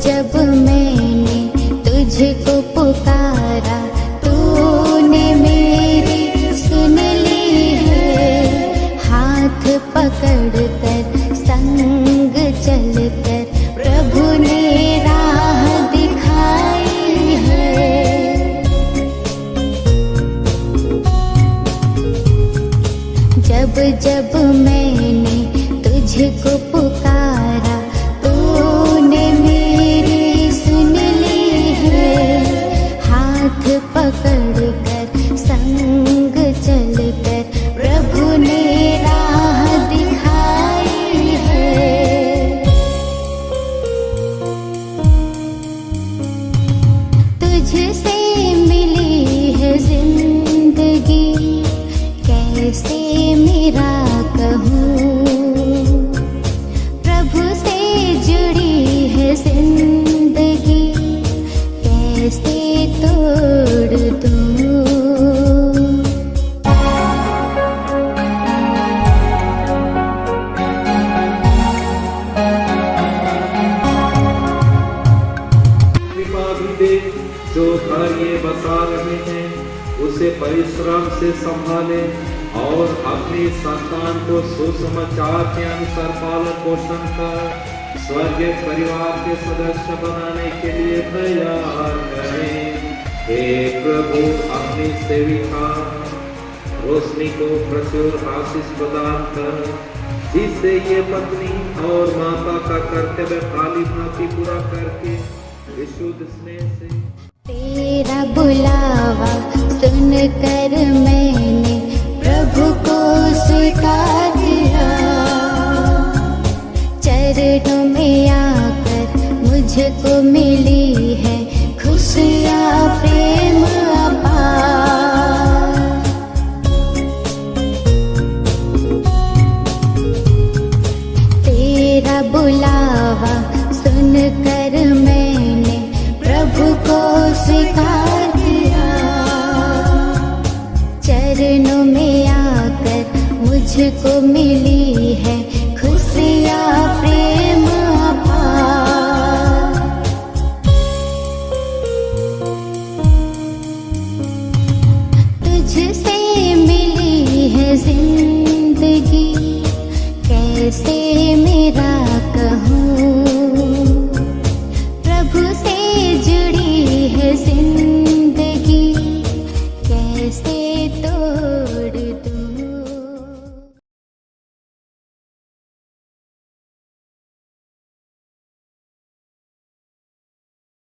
जब मैंने तुझको पुकारा, तूने मेरी सुन ली है। हाथ पकड़कर संग चलकर प्रभु ने राह दिखाई है। जब जब मैंने तुझको पुकारा, तूने मेरी सुन ली है। हाथ पकड़कर संग चलकर प्रभु ने राह दिखाई है। तुझसे मिली है जिंदगी, कैसे मेरा कहूँ। प्रभु से जुड़ी है जिंदगी, कैसे तोड़ दूँ। कृपा भी दे जो घर ये बसा रहे हैं, उसे परिश्रम से संभाले और अपनी संतान को सुसमाचार के अनुसार पालन पोषण कर स्वर्गीय परिवार के सदस्य बनाने के लिए तैयार करें। हे प्रभु, अपनी सेविका रोशनी को प्रचुर आशीष प्रदान कर, जिससे ये पत्नी और माता का कर्तव्य खाली भांति पूरा करके विशुद्ध स्नेह से तेरा बुलावा सुनकर मैंने प्रभु को स्वीकार किया। चरणों में आकर मुझको मिली है खुशियाँ प्रेम अपार। तेरा बुलावा सुनकर मैंने प्रभु को स्वीकार किया। चरणों में आकर मुझको मिली है खुशियाँ प्रेम अपार। तुझसे मिली है जिंदगी,